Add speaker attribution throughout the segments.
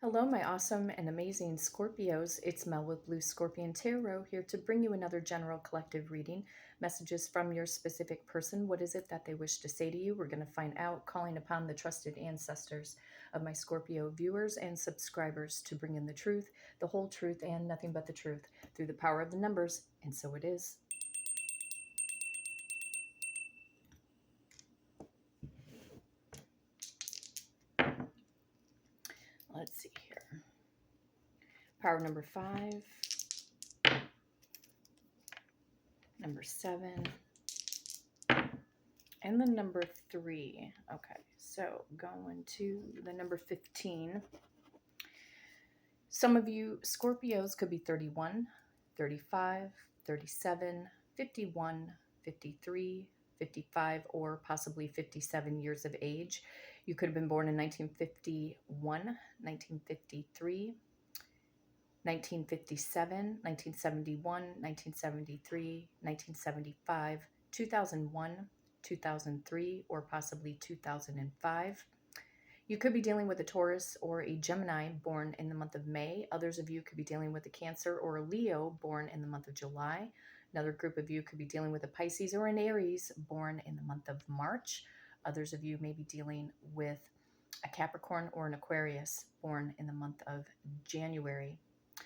Speaker 1: Hello, my awesome and amazing Scorpios. It's Mel with Blue Scorpion Tarot here to bring you another general collective reading. Messages from your specific person. What is it that they wish to say to you? We're going to find out, calling upon the trusted ancestors of my Scorpio viewers and subscribers to bring in the truth, the whole truth, and nothing but the truth through the power of the numbers. And so it is. Let's see here. Power number 5, number 7, and the number 3. Okay, so going to the number 15. Some of you Scorpios could be 31, 35, 37, 51, 53, 55, or possibly 57 years of age. You could have been born in 1951, 1953, 1957, 1971, 1973, 1975, 2001, 2003, or possibly 2005. You could be dealing with a Taurus or a Gemini born in the month of May. Others of you could be dealing with a Cancer or a Leo born in the month of July. Another group of you could be dealing with a Pisces or an Aries born in the month of March. Others of you may be dealing with a Capricorn or an Aquarius born in the month of January.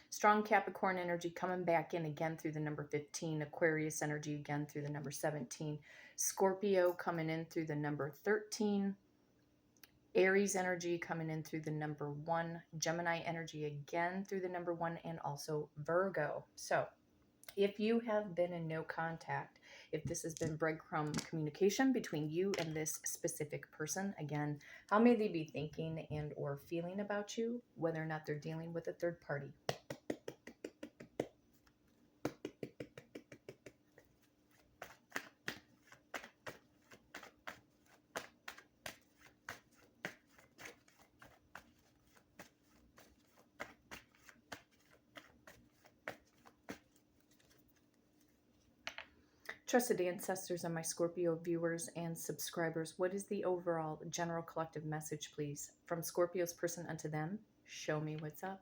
Speaker 1: Strong Capricorn energy coming back in again through the number 15. Aquarius energy again through the number 17. Scorpio coming in through the number 13. Aries energy coming in through the number 1. Gemini energy again through the number 1. And also Virgo. So if you have been in no contact, if this has been breadcrumb communication between you and this specific person, again, how may they be thinking and or feeling about you, whether or not they're dealing with a third party? Trusted ancestors and my Scorpio viewers and subscribers, what is the overall general collective message, please? From Scorpio's person unto them, show me what's up.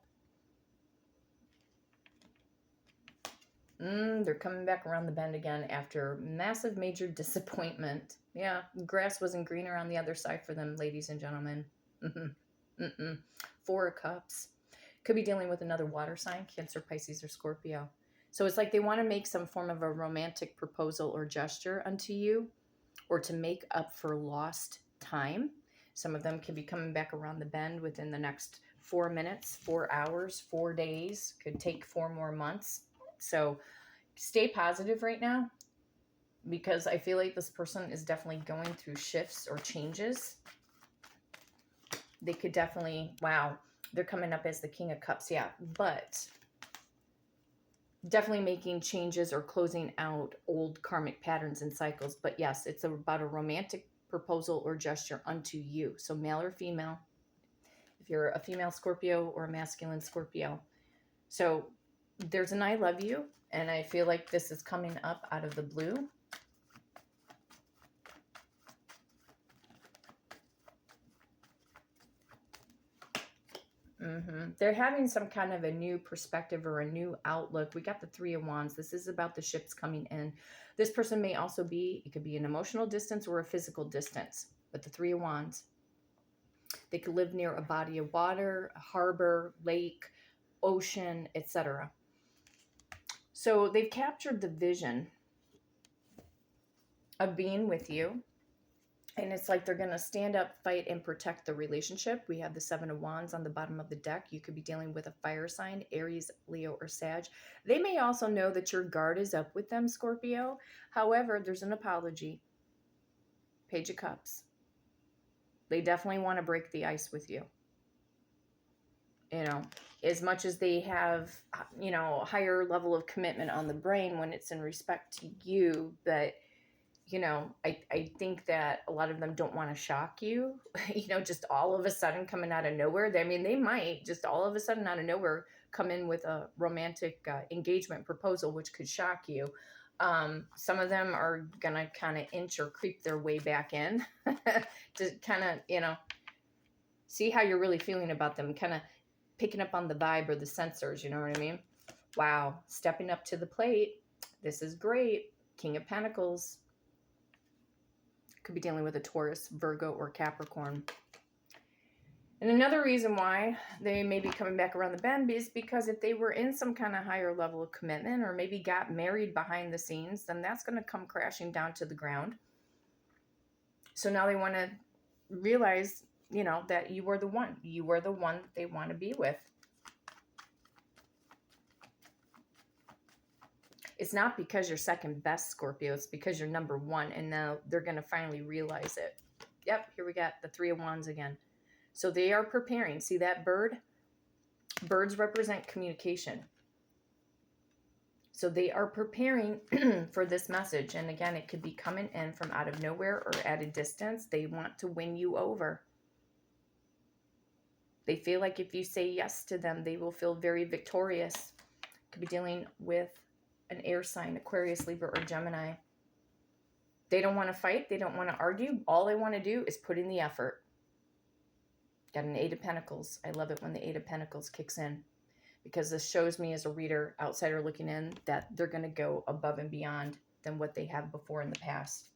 Speaker 1: They're coming back around the bend again after massive major disappointment. Yeah, grass wasn't greener on the other side for them, ladies and gentlemen. 4 of Cups. Could be dealing with another water sign, Cancer, Pisces, or Scorpio. So it's like they want to make some form of a romantic proposal or gesture unto you, or to make up for lost time. Some of them can be coming back around the bend within the next 4 minutes, 4 hours, 4 days. Could take 4 more months. So stay positive right now, because I feel like this person is definitely going through shifts or changes. They could definitely, wow, they're coming up as the King of Cups, yeah, but definitely making changes or closing out old karmic patterns and cycles. But yes, it's about a romantic proposal or gesture unto you. So male or female, if you're a female Scorpio or a masculine Scorpio. So there's an I love you, and I feel like this is coming up out of the blue. They're having some kind of a new perspective or a new outlook. We got the 3 of Wands. This is about the ships coming in. This person may also be, it could be an emotional distance or a physical distance. But the 3 of Wands, they could live near a body of water, a harbor, lake, ocean, etc. So they've captured the vision of being with you. And it's like they're going to stand up, fight, and protect the relationship. We have the 7 of Wands on the bottom of the deck. You could be dealing with a fire sign, Aries, Leo, or Sag. They may also know that your guard is up with them, Scorpio. However, there's an apology. Page of Cups. They definitely want to break the ice with you. You know, as much as they have, you know, a higher level of commitment on the brain when it's in respect to you, but you know, I think that a lot of them don't want to shock you, you know, just all of a sudden coming out of nowhere. I mean, they might just all of a sudden out of nowhere come in with a romantic engagement proposal, which could shock you. Some of them are going to kind of inch or creep their way back in to kind of, you know, see how you're really feeling about them. Kind of picking up on the vibe or the sensors, you know what I mean? Wow, stepping up to the plate. This is great. King of Pentacles. Could be dealing with a Taurus, Virgo, or Capricorn. And another reason why they may be coming back around the bend is because if they were in some kind of higher level of commitment or maybe got married behind the scenes, then that's going to come crashing down to the ground. So now they want to realize, you know, that you are the one. You are the one that they want to be with. It's not because you're second best, Scorpio. It's because you're number one, and now they're going to finally realize it. Yep, here we got the Three of Wands again. So they are preparing. See that bird? Birds represent communication. So they are preparing for this message. And again, it could be coming in from out of nowhere or at a distance. They want to win you over. They feel like if you say yes to them, they will feel very victorious. Could be dealing with an air sign, Aquarius, Libra, or Gemini. They don't want to fight. They don't want to argue. All they want to do is put in the effort. Got an Eight of Pentacles. I love it when the Eight of Pentacles kicks in, because this shows me as a reader, outsider looking in, that they're going to go above and beyond than what they have before in the past.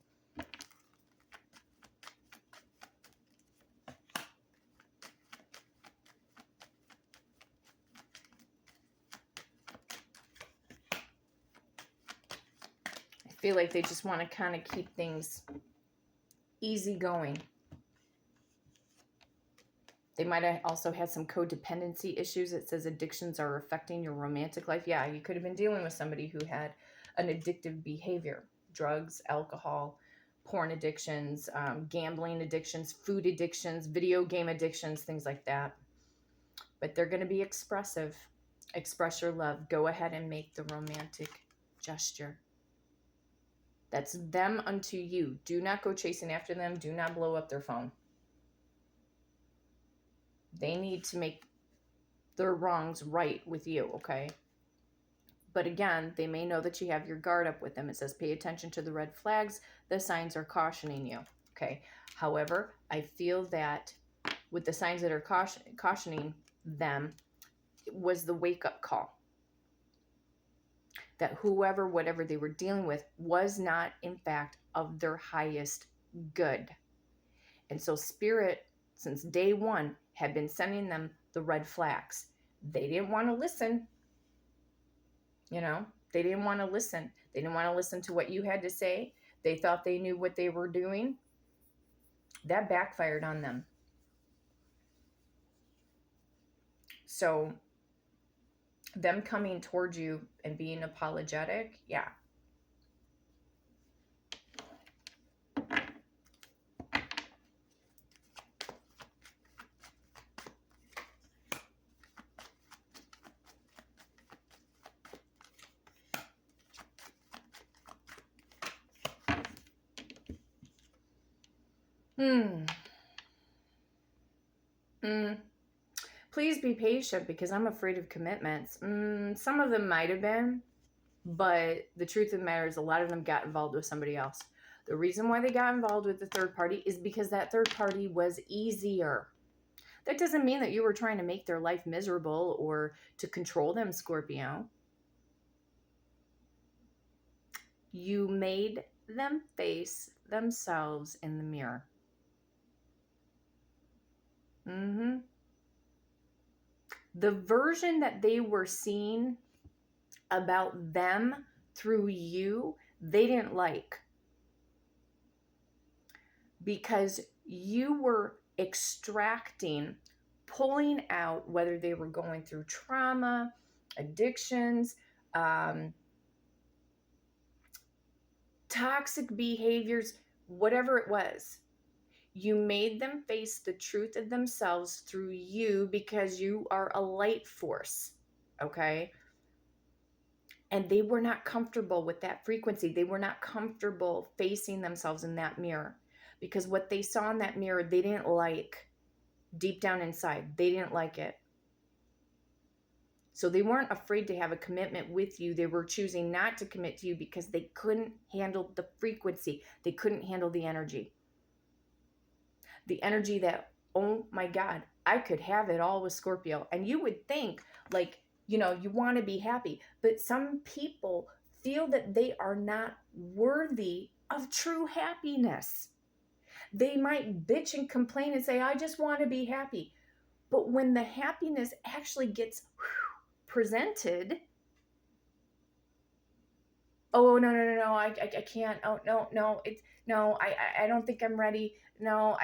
Speaker 1: I feel like they just want to kind of keep things easy going. They might have also had some codependency issues. It says addictions are affecting your romantic life. Yeah, you could have been dealing with somebody who had an addictive behavior. Drugs, alcohol, porn addictions, gambling addictions, food addictions, video game addictions, things like that. But they're going to be expressive. Express your love. Go ahead and make the romantic gesture. That's them unto you. Do not go chasing after them. Do not blow up their phone. They need to make their wrongs right with you, okay? But again, they may know that you have your guard up with them. It says pay attention to the red flags. The signs are cautioning you, okay? However, I feel that with the signs that are cautioning them, it was the wake-up call. That whoever, whatever they were dealing with was not, in fact, of their highest good. And so Spirit, since day one, had been sending them the red flags. They didn't want to listen. You know, they didn't want to listen. They didn't want to listen to what you had to say. They thought they knew what they were doing. That backfired on them. So them coming towards you and being apologetic, yeah. Please be patient because I'm afraid of commitments. Some of them might have been, but the truth of the matter is a lot of them got involved with somebody else. The reason why they got involved with the third party is because that third party was easier. That doesn't mean that you were trying to make their life miserable or to control them, Scorpio. You made them face themselves in the mirror. The version that they were seeing about them through you, they didn't like. Because you were extracting, pulling out, whether they were going through trauma, addictions, toxic behaviors, whatever it was. You made them face the truth of themselves through you because you are a light force, okay? And they were not comfortable with that frequency. They were not comfortable facing themselves in that mirror because what they saw in that mirror, they didn't like deep down inside. They didn't like it. So they weren't afraid to have a commitment with you. They were choosing not to commit to you because they couldn't handle the frequency. They couldn't handle the energy. The energy that, oh my God, I could have it all with Scorpio. And you would think, like, you know, you want to be happy. But some people feel that they are not worthy of true happiness. They might bitch and complain and say, I just want to be happy. But when the happiness actually gets presented, oh, no, I can't. Oh, no, it's no, I don't think I'm ready. No,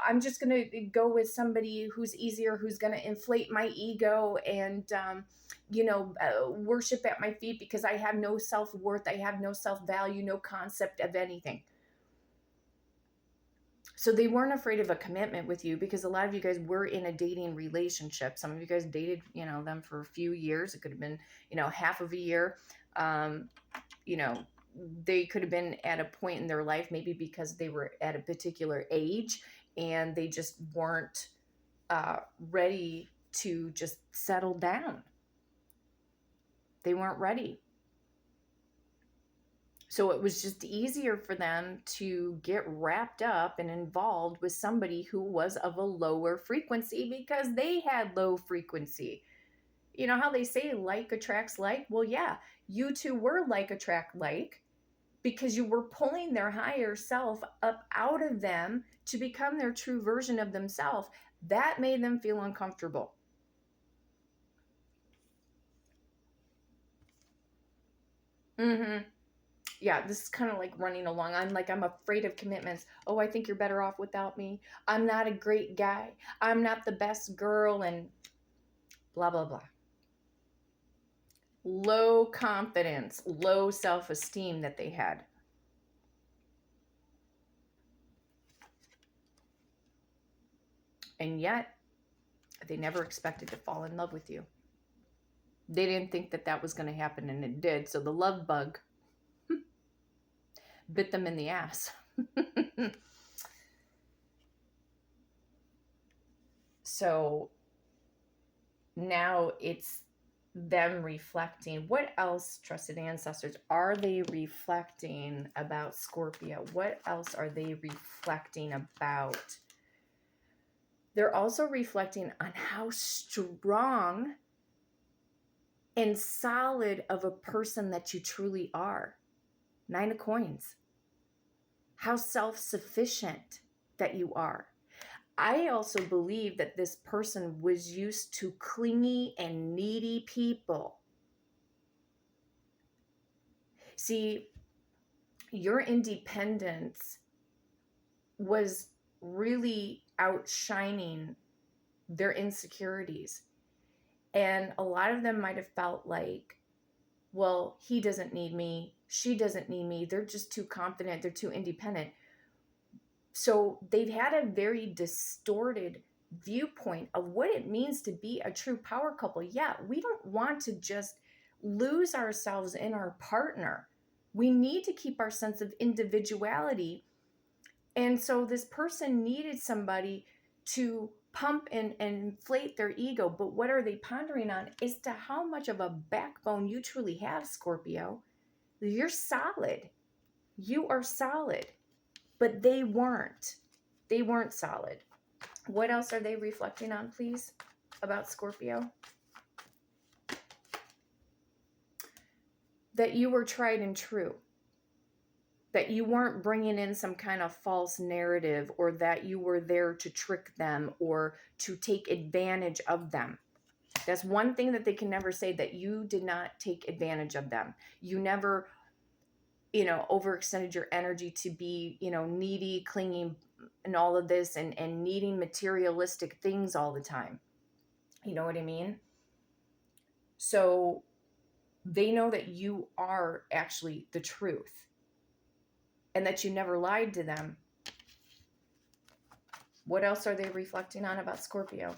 Speaker 1: I'm just going to go with somebody who's easier, who's going to inflate my ego and, worship at my feet because I have no self-worth. I have no self-value, no concept of anything. So they weren't afraid of a commitment with you because a lot of you guys were in a dating relationship. Some of you guys dated, them for a few years. It could have been, half of a year. They could have been at a point in their life, maybe because they were at a particular age and they just weren't ready to just settle down. They weren't ready. So it was just easier for them to get wrapped up and involved with somebody who was of a lower frequency because they had low frequency. You know how they say like attracts like? Well, yeah, you two were like attract like because you were pulling their higher self up out of them to become their true version of themselves. That made them feel uncomfortable. Yeah, this is kind of like running along. I'm afraid of commitments. Oh, I think you're better off without me. I'm not a great guy. I'm not the best girl, and blah, blah, blah. Low confidence, low self-esteem that they had. And yet, they never expected to fall in love with you. They didn't think that that was going to happen, and it did. So the love bug bit them in the ass. So now it's them reflecting. What else, trusted ancestors, are they reflecting about Scorpio? What else are they reflecting about? They're also reflecting on how strong and solid of a person that you truly are. 9 of Coins. How self-sufficient that you are. I also believe that this person was used to clingy and needy people. See, your independence was really outshining their insecurities. And a lot of them might have felt like, well, he doesn't need me. She doesn't need me. They're just too confident. They're too independent. So they've had a very distorted viewpoint of what it means to be a true power couple. Yeah, we don't want to just lose ourselves in our partner. We need to keep our sense of individuality. And so this person needed somebody to pump and inflate their ego. But what are they pondering on as to how much of a backbone you truly have, Scorpio. You're solid. You are solid. But they weren't. They weren't solid. What else are they reflecting on, please, about Scorpio? That you were tried and true. That you weren't bringing in some kind of false narrative, or that you were there to trick them or to take advantage of them. That's one thing that they can never say, that you did not take advantage of them. You never overextended your energy to be, needy, clinging, and all of this, and needing materialistic things all the time. You know what I mean? So they know that you are actually the truth and that you never lied to them. What else are they reflecting on about Scorpio?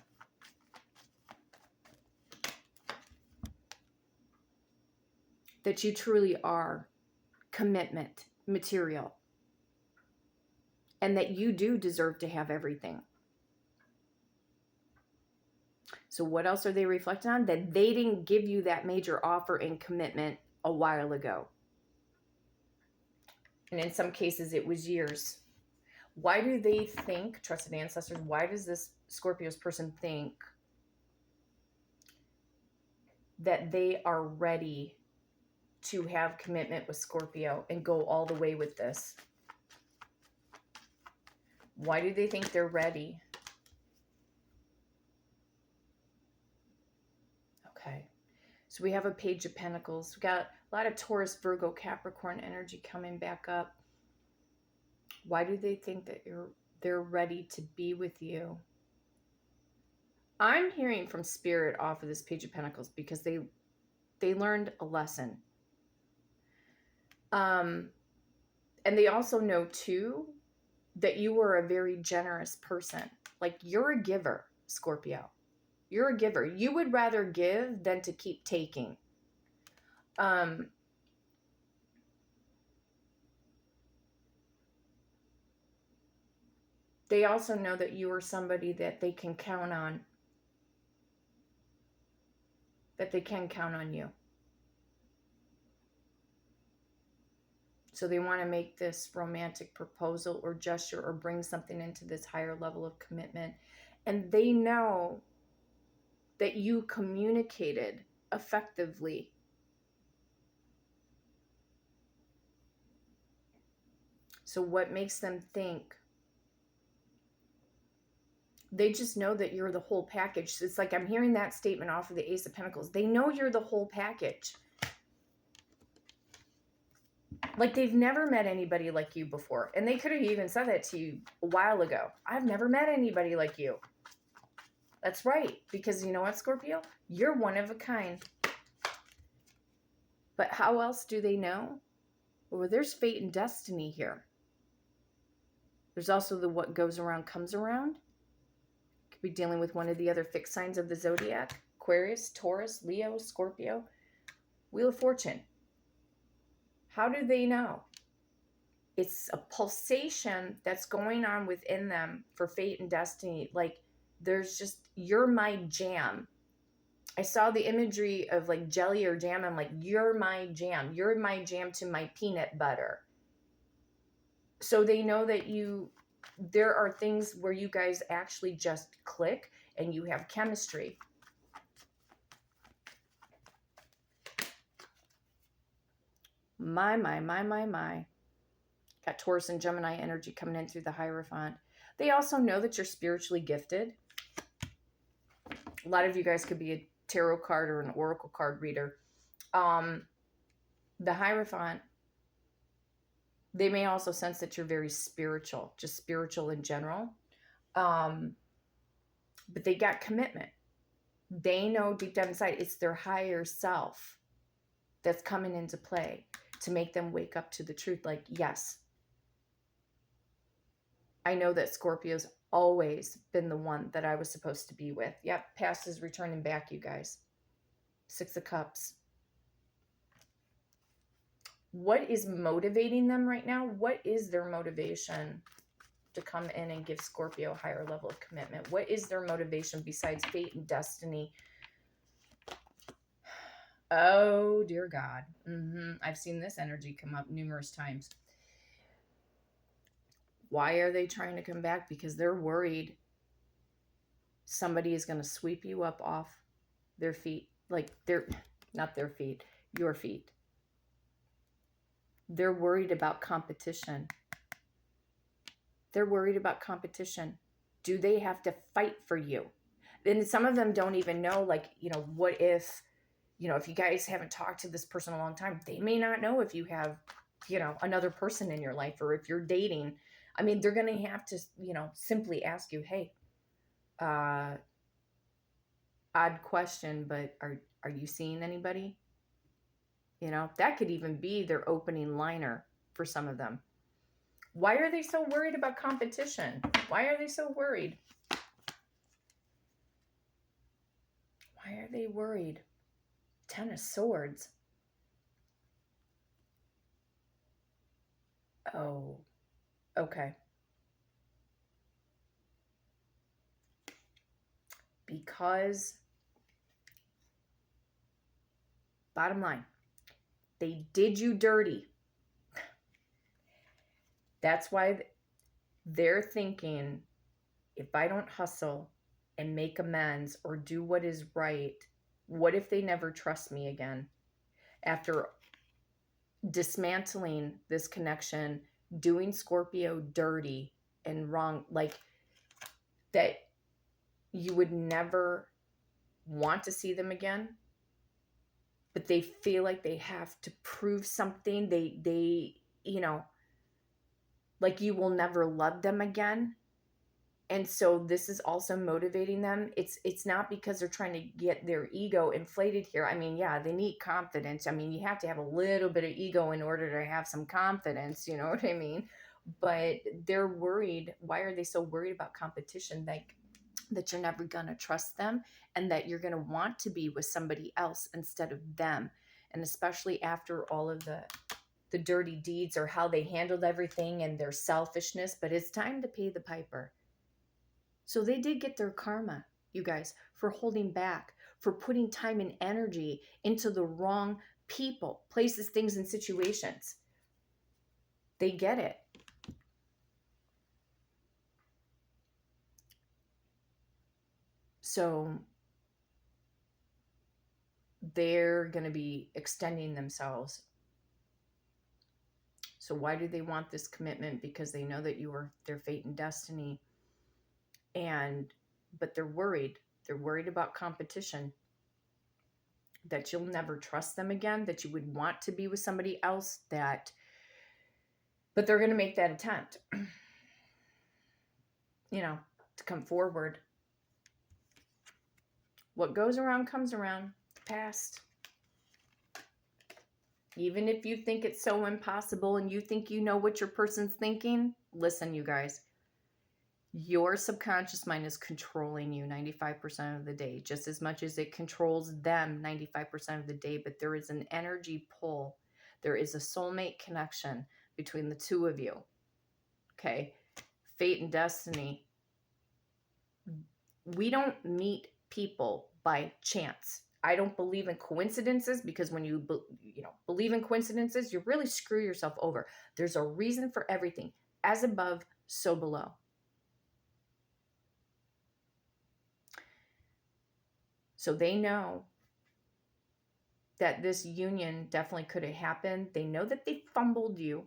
Speaker 1: That you truly are commitment material, and that you do deserve to have everything. So what else are they reflecting on? That they didn't give you that major offer and commitment a while ago. And in some cases, it was years. Why do they think, trusted ancestors, why does this Scorpio's person think that they are ready to have commitment with Scorpio and go all the way with this? Why do they think they're ready? Okay. So we have a Page of Pentacles. We got a lot of Taurus, Virgo, Capricorn energy coming back up. Why do they think that they're ready to be with you? I'm hearing from Spirit off of this Page of Pentacles because they learned a lesson. And they also know too that you are a very generous person. Like, you're a giver, Scorpio. You're a giver. You would rather give than to keep taking. They also know that you are somebody that they can count on. That they can count on you. So they want to make this romantic proposal or gesture or bring something into this higher level of commitment. And they know that you communicated effectively. So what makes them think? They just know that you're the whole package. It's like I'm hearing that statement off of the Ace of Pentacles. They know you're the whole package. Like, they've never met anybody like you before. And they could have even said that to you a while ago. I've never met anybody like you. That's right. Because you know what, Scorpio? You're one of a kind. But how else do they know? Well, there's fate and destiny here. There's also the what goes around comes around. Could be dealing with one of the other fixed signs of the zodiac. Aquarius, Taurus, Leo, Scorpio. Wheel of Fortune. How do they know? It's a pulsation that's going on within them for fate and destiny. Like, there's just, you're my jam. I saw the imagery of like jelly or jam. I'm like, you're my jam. You're my jam to my peanut butter. So they know that there are things where you guys actually just click and you have chemistry. My. Got Taurus and Gemini energy coming in through the Hierophant. They also know that you're spiritually gifted. A lot of you guys could be a tarot card or an oracle card reader. The Hierophant, they may also sense that you're very spiritual, just spiritual in general. But they got commitment. They know deep down inside it's their higher self that's coming into play to make them wake up to the truth. Like, yes, I know that Scorpio's always been the one that I was supposed to be with. Yep, past is returning back, you guys. Six of Cups. What is motivating them right now? What is their motivation to come in and give Scorpio a higher level of commitment? What is their motivation besides fate and destiny? Oh, dear God. I've seen this energy come up numerous times. Why are they trying to come back? Because they're worried somebody is going to sweep you up off their feet. Like, not their feet, your feet. They're worried about competition. They're worried about competition. Do they have to fight for you? And some of them don't even know, like, what if, if you guys haven't talked to this person a long time, they may not know if you have, another person in your life, or if you're dating. I mean, they're going to have to, simply ask you, hey, odd question, but are you seeing anybody? That could even be their opening liner for some of them. Why are they so worried about competition? Why are they so worried? Why are they worried? Ten of Swords. Oh, okay. Because, bottom line, they did you dirty. That's why They're thinking, if I don't hustle and make amends or do what is right, what if they never trust me again? After dismantling this connection, doing Scorpio dirty and wrong, like that you would never want to see them again, but they feel like they have to prove something. They, you know, like you will never love them again. And so this is also motivating them. It's not because they're trying to get their ego inflated here. I mean, yeah, they need confidence. I mean, you have to have a little bit of ego in order to have some confidence, you know what I mean? But they're worried. Why are they so worried about competition? Like that you're never going to trust them and that you're going to want to be with somebody else instead of them. And especially after all of the dirty deeds or how they handled everything and their selfishness, but it's time to pay the piper. So they did get their karma, you guys, for holding back, for putting time and energy into the wrong people, places, things, and situations. They get it. So they're going to be extending themselves. So why do they want this commitment? Because they know that you are their fate and destiny. But they're worried. They're worried about competition, that you'll never trust them again, that you would want to be with somebody else, but they're going to make that attempt, to come forward. What goes around comes around. The past. Even if you think it's so impossible and you think you know what your person's thinking, listen, you guys. Your subconscious mind is controlling you 95% of the day, just as much as it controls them 95% of the day. But there is an energy pull. There is a soulmate connection between the two of you. Okay. Fate and destiny. We don't meet people by chance. I don't believe in coincidences, because when you believe in coincidences, you really screw yourself over. There's a reason for everything. As above, so below. So they know that this union definitely could have happened. They know that they fumbled you.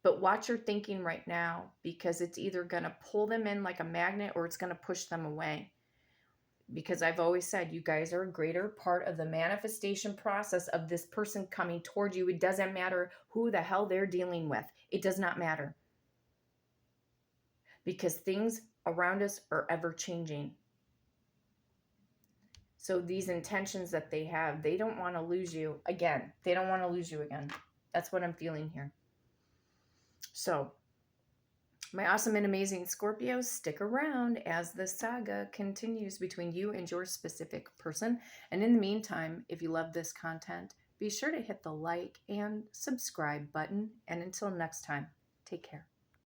Speaker 1: But watch your thinking right now, because it's either going to pull them in like a magnet or it's going to push them away. Because I've always said, you guys are a greater part of the manifestation process of this person coming towards you. It doesn't matter who the hell they're dealing with. It does not matter. Because things around us are ever changing. So these intentions that they have, they don't want to lose you again. They don't want to lose you again. That's what I'm feeling here. So, my awesome and amazing Scorpios, stick around as the saga continues between you and your specific person. And in the meantime, if you love this content, be sure to hit the like and subscribe button. And until next time, take care.